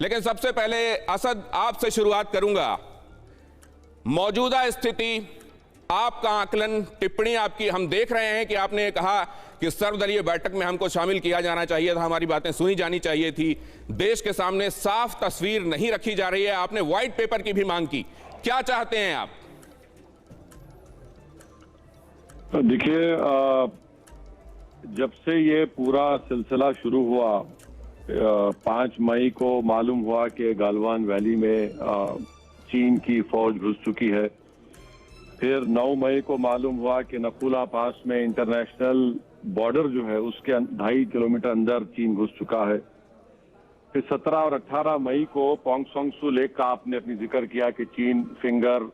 लेकिन सबसे पहले असद आपसे शुरुआत करूंगा। मौजूदा स्थिति, आपका आकलन, टिप्पणी आपकी, हम देख रहे हैं कि आपने कहा कि सर्वदलीय बैठक में हमको शामिल किया जाना चाहिए था, हमारी बातें सुनी जानी चाहिए थी। देश के सामने साफ तस्वीर नहीं रखी जा रही है, आपने व्हाइट पेपर की भी मांग की। क्या चाहते हैं आप? देखिए, जब से ये पूरा सिलसिला शुरू हुआ, 5 मई को मालूम हुआ कि गालवान वैली में चीन की फौज घुस चुकी है। फिर 9 मई को मालूम हुआ कि नकुला पास में इंटरनेशनल बॉर्डर जो है उसके 2.5 किलोमीटर अंदर चीन घुस चुका है। फिर 17 और 18 मई को पोंगसोंग सू लेक का आपने अपनी जिक्र किया कि चीन फिंगर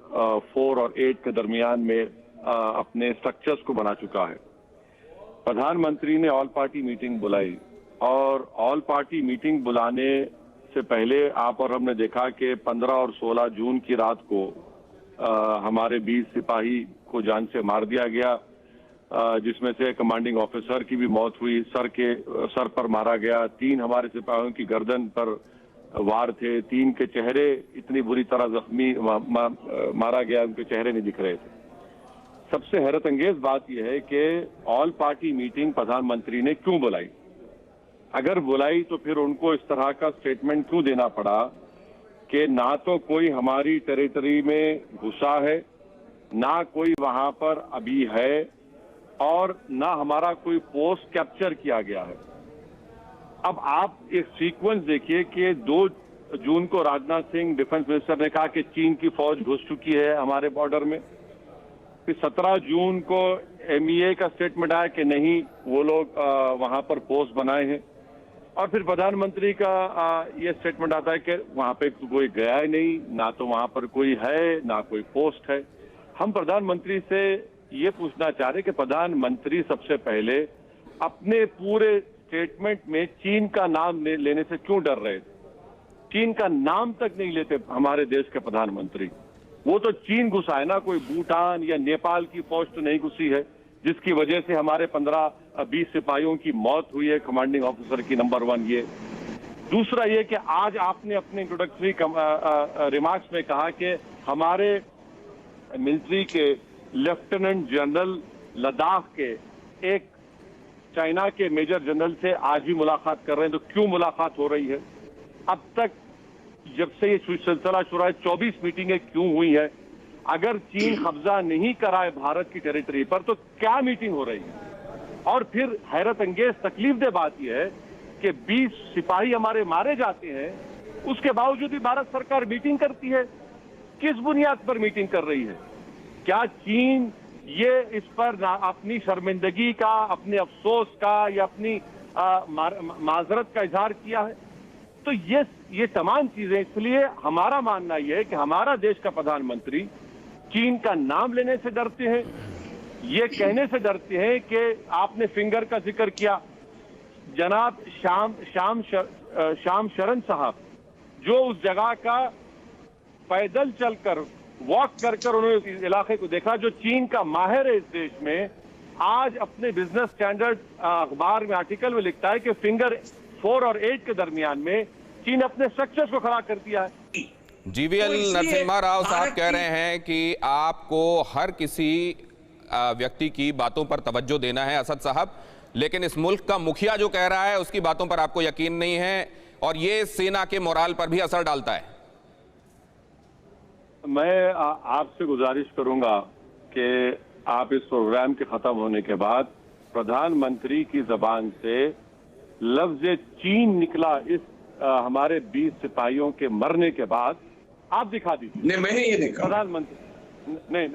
4 और 8 के दरमियान में अपने स्ट्रक्चर्स को बना चुका है। प्रधानमंत्री ने ऑल पार्टी मीटिंग बुलाई और ऑल पार्टी मीटिंग बुलाने से पहले आप और हमने देखा कि 15 और 16 जून की रात को हमारे 20 सिपाही को जान से मार दिया गया, जिसमें से कमांडिंग ऑफिसर की भी मौत हुई, सर पर मारा गया। 3 हमारे सिपाहियों की गर्दन पर वार थे, 3 के चेहरे इतनी बुरी तरह जख्मी मारा गया, उनके चेहरे नहीं दिख रहे थे। सबसे हैरत अंगेज बात यह है कि ऑल पार्टी मीटिंग प्रधानमंत्री ने क्यों बुलाई? अगर बुलाई तो फिर उनको इस तरह का स्टेटमेंट क्यों देना पड़ा कि ना तो कोई हमारी टेरिटरी में घुसा है, ना कोई वहां पर अभी है, और ना हमारा कोई पोस्ट कैप्चर किया गया है। अब आप एक सीक्वेंस देखिए कि 2 जून को राजनाथ सिंह डिफेंस मिनिस्टर ने कहा कि चीन की फौज घुस चुकी है हमारे बॉर्डर में। फिर 17 जून को MEA का स्टेटमेंट आया कि नहीं, वो लोग वहां पर पोस्ट बनाए हैं। और फिर प्रधानमंत्री का ये स्टेटमेंट आता है कि वहां पे कोई गया ही नहीं, ना तो वहां पर कोई है, ना कोई पोस्ट है। हम प्रधानमंत्री से ये पूछना चाह रहे कि प्रधानमंत्री सबसे पहले अपने पूरे स्टेटमेंट में चीन का नाम लेने से क्यों डर रहे थे? चीन का नाम तक नहीं लेते हमारे देश के प्रधानमंत्री। वो तो चीन घुसा है ना, कोई भूटान या नेपाल की फौज तो नहीं घुसी है, जिसकी वजह से हमारे 15-20 सिपाहियों की मौत हुई है, कमांडिंग ऑफिसर की, नंबर 1 ये। दूसरा ये कि आज आपने अपने इंट्रोडक्टरी रिमार्क्स में कहा कि हमारे मिलिट्री के लेफ्टिनेंट जनरल लद्दाख के एक चाइना के मेजर जनरल से आज भी मुलाकात कर रहे हैं। तो क्यों मुलाकात हो रही है? अब तक जब से ये सिलसिला शुरू है 24 मीटिंगें क्यों हुई है? अगर चीन कब्जा नहीं कराए भारत की टेरिटरी पर तो क्या मीटिंग हो रही है? और फिर हैरत अंगेज तकलीफदेह बात यह है कि 20 सिपाही हमारे मारे जाते हैं, उसके बावजूद भी भारत सरकार मीटिंग करती है। किस बुनियाद पर मीटिंग कर रही है? क्या चीन ये इस पर अपनी शर्मिंदगी का, अपने अफसोस का या अपनी माजरत का इजहार किया है? तो ये तमाम चीजें, इसलिए हमारा मानना यह है कि हमारा देश का प्रधानमंत्री चीन का नाम लेने से डरते हैं, ये कहने से डरते हैं कि आपने फिंगर का जिक्र किया। जनाब शाम शरण साहब जो उस जगह का पैदल चलकर, वॉक कर उन्होंने इस इलाके को देखा, जो चीन का माहिर है इस देश में, आज अपने बिजनेस स्टैंडर्ड अखबार में आर्टिकल में लिखता है कि फिंगर 4 और 8 के दरमियान में चीन अपने स्ट्रक्चर्स को खड़ा कर दिया है। GVL नरसिम्हा राव साहब कह रहे हैं कि आपको हर किसी व्यक्ति की बातों पर तवज्जो देना है असद साहब, लेकिन इस मुल्क का मुखिया जो कह रहा है उसकी बातों पर आपको यकीन नहीं है और ये सेना के मोराल पर भी असर डालता है। मैं आपसे गुजारिश करूंगा कि आप इस प्रोग्राम के खत्म होने के बाद प्रधानमंत्री की जबान से लफ्ज चीन निकला इस हमारे 20 सिपाहियों के मरने के बाद आप दिखा दीजिए। नहीं, मैंने ये देखा प्रधानमंत्री नहीं,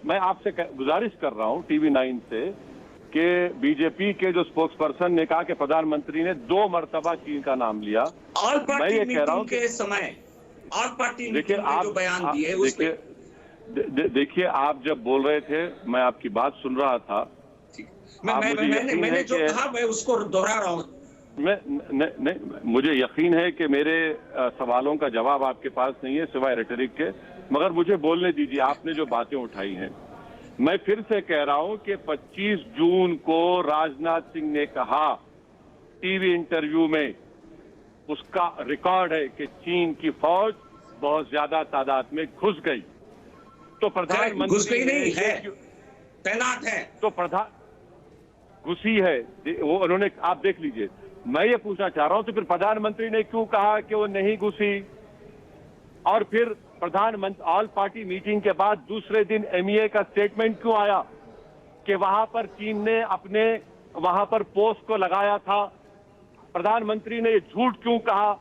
मैं आपसे गुजारिश कर रहा हूं टीवी 9 से कि बीजेपी के जो स्पोक्स पर्सन ने कहा कि प्रधानमंत्री ने 2 मरतबा चीन का नाम लिया। मैं ये कह रहा हूं के समय ऑल पार्टी देखिए आप जो बयान दिए, देखिए आप जब बोल रहे थे मैं आपकी बात सुन रहा था। मैंने जो कहा मैं उसको दोहरा रहा हूं। नहीं, मुझे यकीन है कि मेरे सवालों का जवाब आपके पास नहीं है सिवाय रेटरिक के, मगर मुझे बोलने दीजिए। आपने जो बातें उठाई हैं, मैं फिर से कह रहा हूं कि 25 जून को राजनाथ सिंह ने कहा टीवी इंटरव्यू में उसका रिकॉर्ड है कि चीन की फौज बहुत ज्यादा तादाद में घुस गई। तो प्रधानमंत्री घुस गई नहीं है, तैनात है। तो प्रधान घुसी है वो, उन्होंने, आप देख लीजिए। मैं ये पूछना चाह रहा हूं, तो फिर प्रधानमंत्री ने क्यों कहा कि वो नहीं घुसी? और फिर प्रधानमंत्री ऑल पार्टी मीटिंग के बाद दूसरे दिन एमईए का स्टेटमेंट क्यों आया कि वहां पर चीन ने अपने वहां पर पोस्ट को लगाया था? प्रधानमंत्री ने ये झूठ क्यों कहा?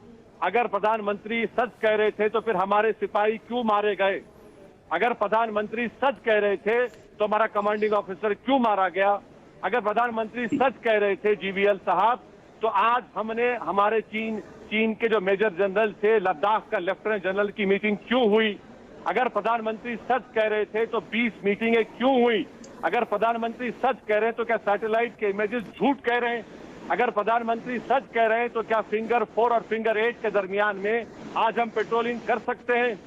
अगर प्रधानमंत्री सच कह रहे थे तो फिर हमारे सिपाही क्यों मारे गए? अगर प्रधानमंत्री सच कह रहे थे तो हमारा कमांडिंग ऑफिसर क्यों मारा गया? अगर प्रधानमंत्री सच कह रहे थे जीवीएल साहब, तो आज हमने हमारे चीन के जो मेजर जनरल थे, लद्दाख का लेफ्टिनेंट जनरल की मीटिंग क्यों हुई? अगर प्रधानमंत्री सच कह रहे थे तो 20 मीटिंगें क्यों हुई? अगर प्रधानमंत्री सच कह रहे हैं तो क्या सैटेलाइट के इमेजेस झूठ कह रहे हैं? अगर प्रधानमंत्री सच कह रहे हैं तो क्या फिंगर 4 और फिंगर 8 के दरमियान में आज हम पेट्रोलिंग कर सकते हैं?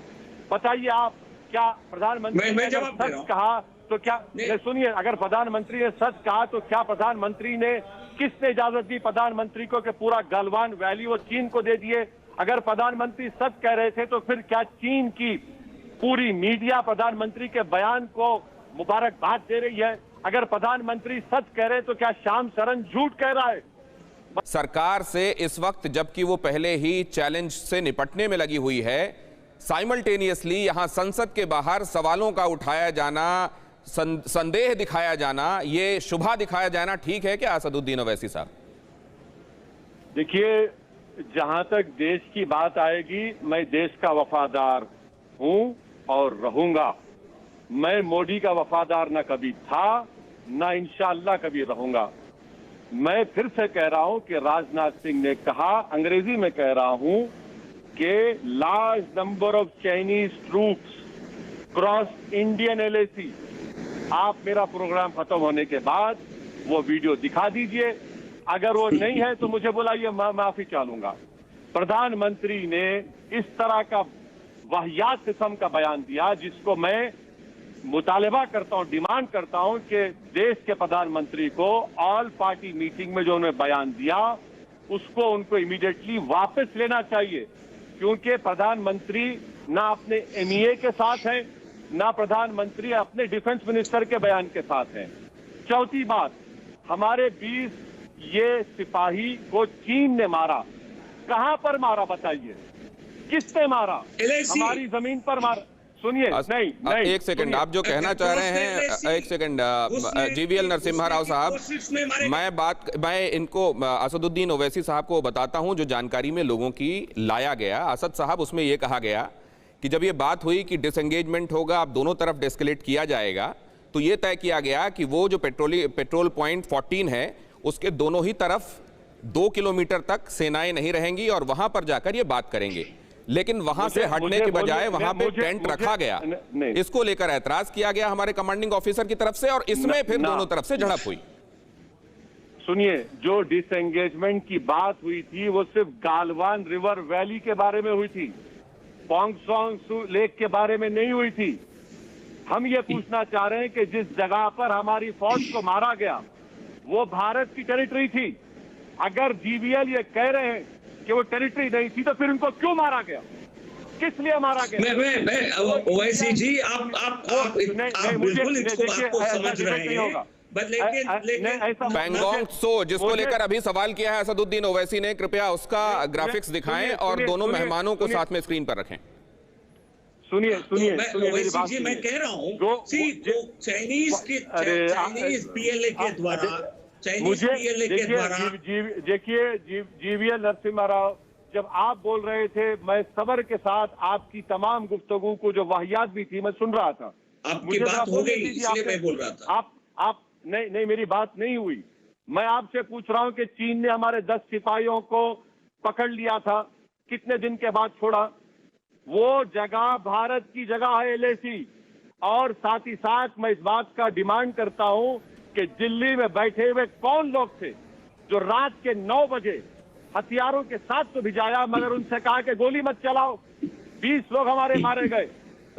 बताइए आप, क्या प्रधानमंत्री ने सच कहा तो क्या, सुनिए, अगर प्रधानमंत्री ने सच कहा तो क्या प्रधानमंत्री ने, किसने इजाजत दी प्रधानमंत्री को कि पूरा गलवान वैली वो चीन को दे दिए? अगर प्रधानमंत्री सच कह रहे थे तो फिर क्या चीन की पूरी मीडिया प्रधानमंत्री के बयान को मुबारकबाद दे रही है? अगर प्रधानमंत्री सच कह रहे हैं तो क्या श्याम शरण झूठ कह रहा है? सरकार से इस वक्त, जबकि वो पहले ही चैलेंज से निपटने में लगी हुई है, साइमल्टेनियसली यहां संसद के बाहर सवालों का उठाया जाना, संदेह दिखाया जाना, ये शुभा दिखाया जाना ठीक है क्या असदुद्दीन ओवैसी साहब? देखिए, जहां तक देश की बात आएगी, मैं देश का वफादार हूं और रहूंगा। मैं मोदी का वफादार न कभी था, न इंशाअल्लाह कभी रहूंगा। मैं फिर से कह रहा हूं कि राजनाथ सिंह ने कहा, अंग्रेजी में कह रहा हूं, कि large number of Chinese troops cross Indian LAC. आप मेरा प्रोग्राम खत्म होने के बाद वो वीडियो दिखा दीजिए, अगर वो नहीं है तो मुझे बुलाइए, मैं माफी चाहूंगा। प्रधानमंत्री ने इस तरह का वाहियात किस्म का बयान दिया, जिसको मैं मुतालबा करता हूं, डिमांड करता हूं कि देश के प्रधानमंत्री को ऑल पार्टी मीटिंग में जो उन्होंने बयान दिया उसको उनको इमीडिएटली वापस लेना चाहिए, क्योंकि प्रधानमंत्री ना अपने एमईए के साथ हैं, ना प्रधानमंत्री अपने डिफेंस मिनिस्टर के बयान के साथ हैं। चौथी बात, हमारे 20 ये सिपाही को चीन ने मारा। कहां पर मारा बताइए, किसने मारा? हमारी जमीन पर मारा। सुनिए, नहीं, एक सेकंड, आप जो कहना चाह रहे हैं, एक सेकंड, जीवीएल नरसिम्हा राव साहब, मैं इनको असदुद्दीन ओवैसी साहब को बताता हूं जो जानकारी में लोगों की लाया गया। असद साहब, उसमें यह कहा गया कि जब ये बात हुई कि डिसएंगेजमेंट होगा, अब दोनों तरफ डेस्केलेट किया जाएगा, तो ये तय किया गया कि वो जो पेट्रोल पॉइंट 14 है उसके दोनों ही तरफ 2 किलोमीटर तक सेनाएं नहीं रहेंगी और वहां पर जाकर ये बात करेंगे। लेकिन वहां से हटने के बजाय वहां पे टेंट रखा गया, इसको लेकर ऐतराज किया गया हमारे कमांडिंग ऑफिसर की तरफ से, और इसमें फिर दोनों तरफ से झड़प हुई। सुनिए, जो डिसएंगेजमेंट की बात हुई थी वो सिर्फ गालवान रिवर वैली के बारे में हुई थी, पोंगसोंग लेक के बारे में नहीं हुई थी। हम ये पूछना चाह रहे हैं कि जिस जगह पर हमारी फौज को मारा गया वो भारत की टेरिटरी थी। अगर जीवीएल ये कह रहे हैं कि वो टेरिटरी नहीं थी तो फिर उनको क्यों मारा गया, किस लिए मारा गया? मैं ओवैसी जी, आप बिल्कुल इसको आपको समझ रहे हैं, लेकिन पैंगोंग त्सो, जिसको लेकर अभी सवाल किया है असदुद्दीन ओवैसी ने, कृपया उसका ग्राफिक्स दिखाएं और दोनों मेहमानों को साथ में स्क्रीन पर रखें। सुनिए मेरी बात, जी मैं कह रहा हूं, चाइनीज पीएलए के द्वारा, देखिए जीवीएल नरसिम्हा राव, जब आप बोल रहे थे, मैं सबर के साथ आपकी तमाम गुफ्तगू को, जो वाहियात भी थी, मैं सुन रहा था। आपकी बात हो गई इसलिए मैं बोल रहा था। आप नहीं, मेरी बात नहीं हुई। मैं आपसे पूछ रहा हूं कि चीन ने हमारे 10 सिपाहियों को पकड़ लिया था, कितने दिन के बाद छोड़ा? वो जगह भारत की जगह है, एलएसी। और साथ ही साथ मैं इस बात का डिमांड करता हूं कि दिल्ली में बैठे हुए कौन लोग थे जो रात के 9 बजे हथियारों के साथ तो भिजाया, मगर उनसे कहा कि गोली मत चलाओ। 20 लोग हमारे मारे गए,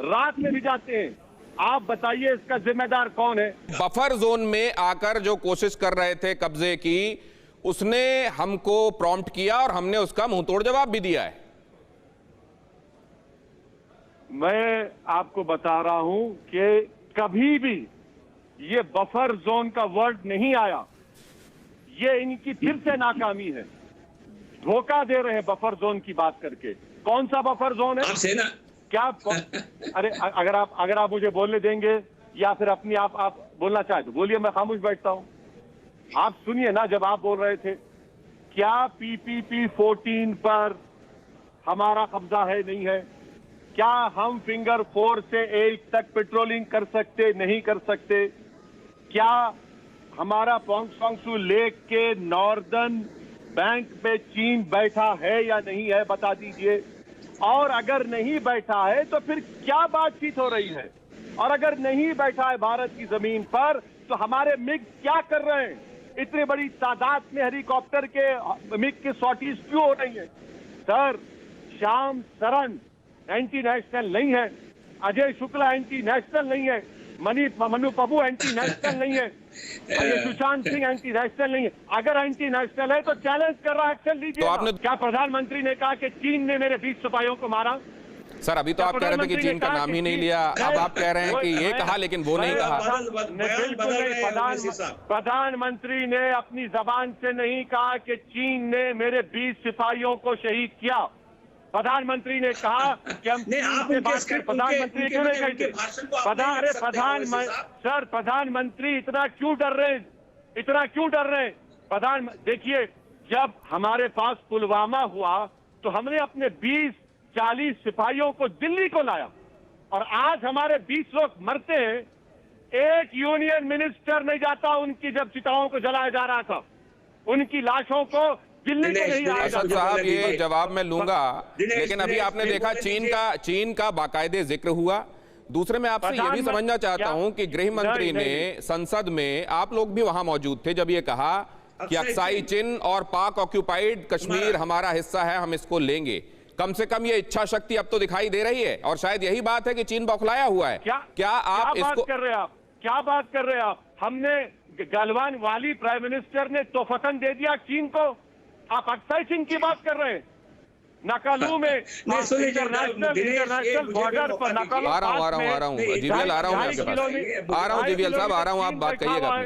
रात में भिजाते हैं। आप बताइए इसका जिम्मेदार कौन है? बफर जोन में आकर जो कोशिश कर रहे थे कब्जे की, उसने हमको प्रॉम्प्ट किया और हमने उसका मुंहतोड़ जवाब भी दिया है। मैं आपको बता रहा हूं कि कभी भी ये बफर जोन का वर्ड नहीं आया। ये इनकी फिर से नाकामी है। धोखा दे रहे हैं बफर जोन की बात करके। कौन सा बफर जोन है? आप सेना क्या अरे अगर आप मुझे बोलने देंगे या फिर अपनी आप बोलना चाहे तो बोलिए, मैं खामोश बैठता हूं। आप सुनिए ना, जब आप बोल रहे थे क्या PPP 14 पर हमारा कब्जा है नहीं है, क्या हम फिंगर 4 से 8 तक पेट्रोलिंग कर सकते नहीं कर सकते, क्या हमारा पोंगसोंगसू लेक के नॉर्दर्न बैंक पे चीन बैठा है या नहीं है, बता दीजिए। और अगर नहीं बैठा है तो फिर क्या बातचीत हो रही है? और अगर नहीं बैठा है भारत की जमीन पर तो हमारे मिग क्या कर रहे हैं? इतनी बड़ी तादाद में हेलीकॉप्टर के मिग की सॉटीज क्यों हो रही है? Sir, Shyam Saran anti national नहीं है, अजय शुक्ला एंटी नेशनल नहीं है, मनु पबू एंटी नेशनल नहीं है, सुशांत सिंह एंटी नेशनल नहीं है। अगर एंटी नेशनल है तो चैलेंज कर रहा है, एक्शन लीजिए। तो आपने क्या प्रधानमंत्री ने कहा कि चीन ने मेरे 20 सिपाहियों को मारा? सर, अभी तो आप कह रहे थे कि चीन का नाम ही नहीं लिया, अब आप कह रहे हैं कि ये कहा लेकिन वो नहीं कहा। प्रधानमंत्री ने अपनी जबान से नहीं कहा कि चीन ने मेरे 20 सिपाहियों को शहीद किया। प्रधानमंत्री ने कहा कि हम प्रधानमंत्री क्यों नहीं कहते? सर, प्रधानमंत्री इतना क्यों डर रहे हैं? इतना क्यों डर रहे हैं? देखिए, जब हमारे पास पुलवामा हुआ तो हमने अपने 20-40 सिपाहियों को दिल्ली को लाया और आज हमारे 20 लोग मरते हैं। एक यूनियन मिनिस्टर नहीं जाता उनकी, जब चिताओं को जलाया जा रहा था, उनकी लाशों को दिल्ली को नहीं आया। असद साहब, ये जवाब मैं लूंगा, लेकिन अभी आपने देखा चीन का बाकायदे जिक्र हुआ। दूसरे में आपसे ये भी समझना चाहता हूं कि गृह मंत्री ने संसद में, आप लोग भी वहां मौजूद थे जब ये कहा कि अक्साई चिन और पाक ऑक्यूपाइड कश्मीर हमारा हिस्सा है, हम इसको लेंगे। कम से कम ये इच्छा शक्ति अब तो दिखाई दे रही है और शायद यही बात है कि चीन बौखलाया हुआ है। क्या आप इसको कर रहे हैं? क्या बात कर रहे हैं आप? हमने गलवान वाली प्राइम मिनिस्टर ने तोहफतन दे दिया चीन को। आप अक्साई चिन की बात कर रहे हैं? नकालू में इंटरनेशनल बॉर्डर पर नकालू, आ रहा हूँ जीवीएल, आ रहा हूँ जीवीएल साहब, आ रहा हूँ, आप बात कहिएगा।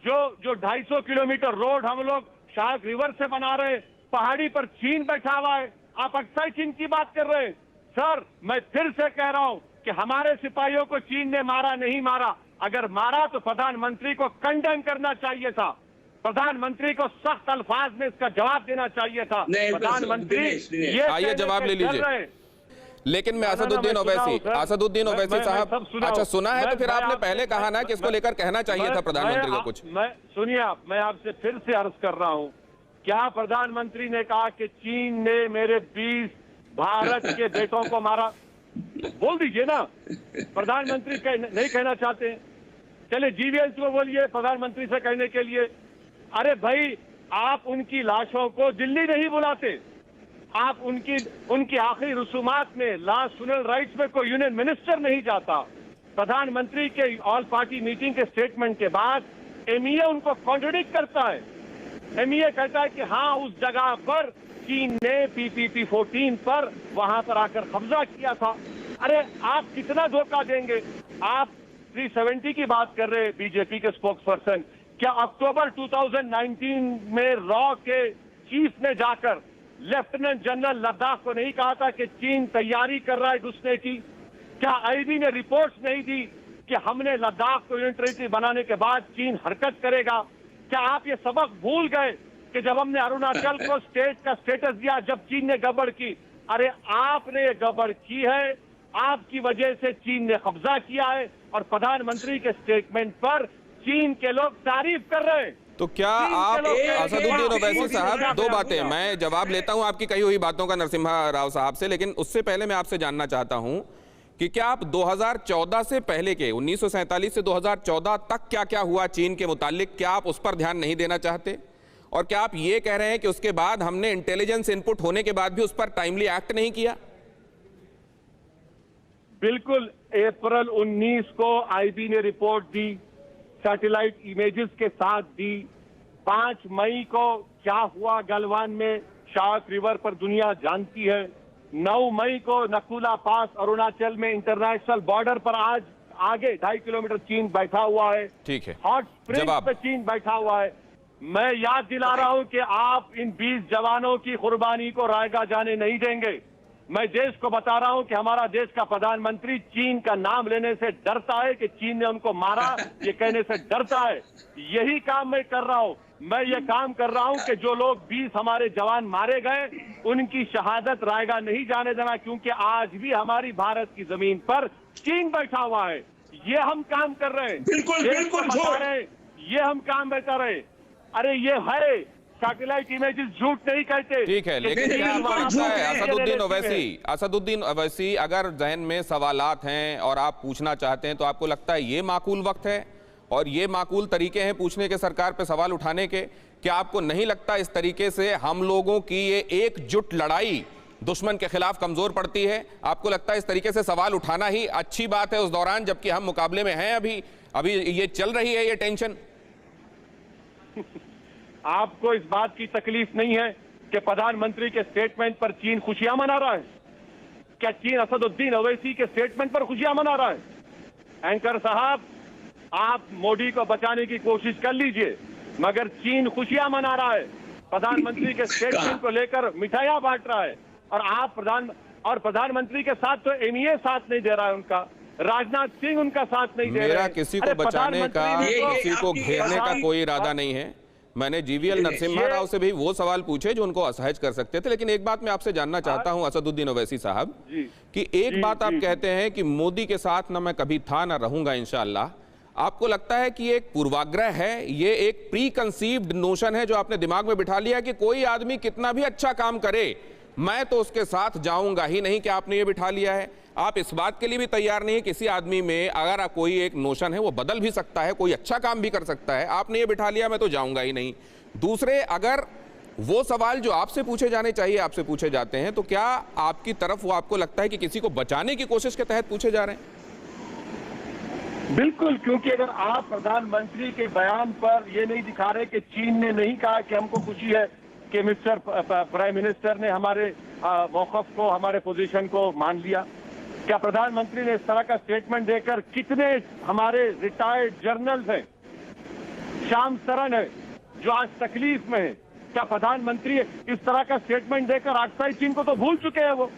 जो 250 किलोमीटर रोड हम लोग शायद रिवर से बना रहे हैं, पहाड़ी पर चीन बैठा हुआ है, आप अक्साई चीन की बात कर रहे हैं। सर, मैं फिर से कह रहा हूं कि हमारे सिपाहियों को चीन ने मारा नहीं मारा। अगर मारा तो प्रधानमंत्री को कंडेम करना चाहिए था, प्रधानमंत्री को सख्त अल्फाज में इसका जवाब देना चाहिए था। प्रधानमंत्री ये आइए जवाब ले लीजिए। लेकिन मैं असदुद्दीन ओवैसी साहब, अच्छा सुना है तो फिर आपने पहले कहा ना कि इसको लेकर कहना चाहिए था प्रधानमंत्री को कुछ। सुनिए, मैं आपसे फिर से अर्ज कर रहा हूं, क्या प्रधानमंत्री ने कहा कि चीन ने मेरे 20 भारत के बेटों को मारा? बोल दीजिए ना। प्रधानमंत्री नहीं कहना चाहते? चले जीवीएल को बोलिए प्रधानमंत्री से कहने के लिए। अरे भाई, आप उनकी लाशों को दिल्ली नहीं बुलाते, आप उनकी आखिरी रसूमात में, लास्ट फ्यूनरल राइट्स में कोई यूनियन मिनिस्टर नहीं जाता। प्रधानमंत्री के ऑल पार्टी मीटिंग के स्टेटमेंट के बाद एमईए उनको कॉन्ट्रडिक्ट करता है। एमईए कहता है कि हाँ, उस जगह पर चीन ने PPP 14 पर वहां पर आकर कब्जा किया था। अरे आप कितना धोखा देंगे? आप 370 की बात कर रहे हैं, बीजेपी के स्पोक्स पर्सन। क्या अक्टूबर 2019 में रॉ के चीफ ने जाकर लेफ्टिनेंट जनरल लद्दाख को नहीं कहा था कि चीन तैयारी कर रहा है घुसने की? क्या आईबी ने रिपोर्ट्स नहीं दी कि हमने लद्दाख को यूनियन टेरिटरी बनाने के बाद चीन हरकत करेगा? क्या आप ये सबक भूल गए कि जब हमने अरुणाचल को स्टेट का स्टेटस दिया, जब चीन ने गड़बड़ की? अरे आपने ये गड़बड़ की है, आपकी वजह से चीन ने कब्जा किया है और प्रधानमंत्री के स्टेटमेंट पर चीन के लोग तारीफ कर रहे हैं। तो क्या आप असदुद्दीन ओवैसी साहब, दो बातें, मैं जवाब लेता हूं आपकी कही हुई बातों का नरसिम्हा राव साहब से, लेकिन उससे पहले मैं आपसे जानना चाहता हूं कि क्या आप 2014 से पहले के 1947 से 2014 तक क्या क्या हुआ चीन के मुतालिक, क्या आप उस पर ध्यान नहीं देना चाहते? और क्या आप ये कह रहे हैं कि उसके बाद हमने इंटेलिजेंस इनपुट होने के बाद भी उस पर टाइमली एक्ट नहीं किया? बिल्कुल। अप्रैल 19 को आईबी ने रिपोर्ट दी, सैटेलाइट इमेजेस के साथ दी। 5 मई को क्या हुआ गलवान में शार्क रिवर पर दुनिया जानती है। 9 मई को नकुला पास अरुणाचल में इंटरनेशनल बॉर्डर पर आज आगे 2.5 किलोमीटर चीन बैठा हुआ है। ठीक है, हॉट स्प्रिंग्स पे चीन बैठा हुआ है। मैं याद दिला रहा हूं कि आप इन 20 जवानों की कुर्बानी को रायगा जाने नहीं देंगे। मैं देश को बता रहा हूं कि हमारा देश का प्रधानमंत्री चीन का नाम लेने से डरता है कि चीन ने उनको मारा, ये कहने से डरता है। यही काम मैं कर रहा हूं। मैं ये काम कर रहा हूं कि जो लोग 20 हमारे जवान मारे गए उनकी शहादत रायगा नहीं जाने देना, क्योंकि आज भी हमारी भारत की जमीन पर चीन बैठा हुआ है। ये हम काम कर रहे हैं। बिल्कुल बिल्कुल ये हम काम बता रहे। अरे ये है सैटेलाइट इमेजेस झूठ नहीं कहते। ठीक है, लेकिन क्या आपको लगता है असदुद्दीन ओवैसी, अगर जहन में सवालात हैं और आप पूछना चाहते हैं तो आपको लगता है ये माकूल वक्त है और ये माकूल तरीके हैं पूछने के, सरकार पे सवाल उठाने के? क्या आपको नहीं लगता इस तरीके से हम लोगों की ये एकजुट लड़ाई दुश्मन के खिलाफ कमजोर पड़ती है? आपको लगता है इस तरीके से सवाल उठाना ही अच्छी बात है उस दौरान जबकि हम मुकाबले में हैं? अभी ये चल रही है ये टेंशन। आपको इस बात की तकलीफ नहीं है कि प्रधानमंत्री के स्टेटमेंट पर चीन खुशियां मना रहा है? क्या चीन असदुद्दीन ओवैसी के स्टेटमेंट पर खुशियां मना रहा है? एंकर साहब, आप मोदी को बचाने की कोशिश कर लीजिए, मगर चीन खुशियां मना रहा है। प्रधानमंत्री के स्टेटमेंट को लेकर मिठाइयां बांट रहा है और आप प्रधानमंत्री के साथ तो एमईए साथ नहीं दे रहा है, उनका राजनाथ सिंह उनका साथ नहीं दे रहा है। मेरा किसी को बचाने का, किसी को घेरने का कोई इरादा नहीं है। मैंने जीवीएल नरसिम्हा राव से भी वो सवाल पूछे जो उनको असहज कर सकते थे। लेकिन एक बात मैं आपसे जानना चाहता हूं असदुद्दीन ओवैसी साहब, कि एक बात आप कहते हैं कि मोदी के साथ ना मैं कभी था ना रहूंगा इंशाअल्लाह। आपको लगता है कि ये एक पूर्वाग्रह है, ये एक प्री कंसीव्ड नोशन है जो आपने दिमाग में बिठा लिया कि कोई आदमी कितना भी अच्छा काम करे मैं तो उसके साथ जाऊंगा ही नहीं? क्या आपने ये बिठा लिया है? आप इस बात के लिए भी तैयार नहीं है किसी आदमी में अगर कोई एक नोशन है वो बदल भी सकता है, कोई अच्छा काम भी कर सकता है, आपने ये बिठा लिया मैं तो जाऊंगा ही नहीं? दूसरे, अगर वो सवाल जो आपसे पूछे जाने चाहिए आपसे पूछे जाते हैं तो क्या आपकी तरफ वो आपको लगता है कि किसी को बचाने की कोशिश के तहत पूछे जा रहे हैं? बिल्कुल, क्योंकि अगर आप प्रधानमंत्री के बयान पर ये नहीं दिखा रहे कि चीन ने नहीं कहा कि हमको खुशी है कि मिस्टर प्राइम मिनिस्टर ने हमारे मौक़िफ़ को, हमारे पोजीशन को मान लिया। क्या प्रधानमंत्री ने इस तरह का स्टेटमेंट देकर, कितने हमारे रिटायर्ड जर्नल्स हैं, श्याम सरन है जो आज तकलीफ में है, क्या प्रधानमंत्री इस तरह का स्टेटमेंट देकर आक्साई चीन को तो भूल चुके हैं वो?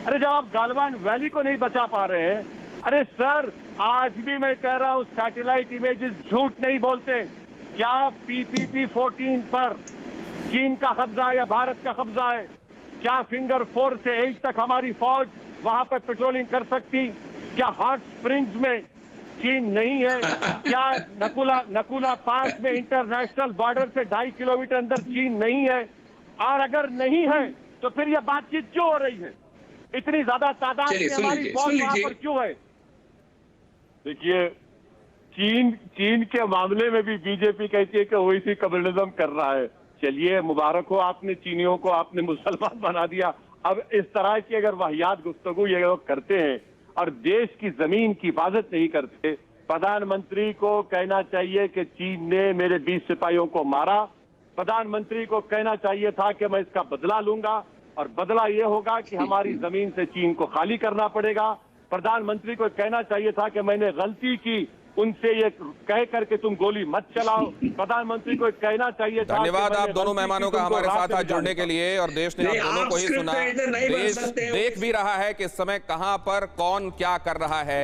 अरे जब आप गालवान वैली को नहीं बचा पा रहे हैं, अरे सर आज भी मैं कह रहा हूं सैटेलाइट इमेजेस झूठ नहीं बोलते। क्या PPP-14 पर चीन का कब्जा है या भारत का कब्जा है? क्या फिंगर 4 से 8 तक हमारी फौज वहां पर पेट्रोलिंग कर सकती? क्या हॉट स्प्रिंग्स में चीन नहीं है? क्या नकुला पास में इंटरनेशनल बॉर्डर से 2.5 किलोमीटर अंदर चीन नहीं है? और अगर नहीं है तो फिर यह बातचीत क्यों हो रही है? इतनी ज्यादा तादाद में हमारी फौज वहां पर क्यों है? देखिए, चीन के मामले में भी बीजेपी कहती है कि ओवैसी कम्युनिज्म कर रहा है। चलिए, मुबारक हो, आपने चीनियों को आपने मुसलमान बना दिया। अब इस तरह की अगर वाहियात गुफ्तगू ये लोग करते हैं और देश की जमीन की हिफाजत नहीं करते, प्रधानमंत्री को कहना चाहिए कि चीन ने मेरे 20 सिपाहियों को मारा। प्रधानमंत्री को कहना चाहिए था कि मैं इसका बदला लूंगा और बदला ये होगा कि हमारी जमीन से चीन को खाली करना पड़ेगा। प्रधानमंत्री को कहना चाहिए था कि मैंने गलती की, उनसे ये कह करके तुम गोली मत चलाओ। प्रधानमंत्री को कहना चाहिए था। धन्यवाद आप दोनों मेहमानों का हमारे साथ आज जुड़ने के लिए, और देश ने आप दोनों को ही सुना। देश देख भी रहा है कि इस समय कहां पर कौन क्या कर रहा है।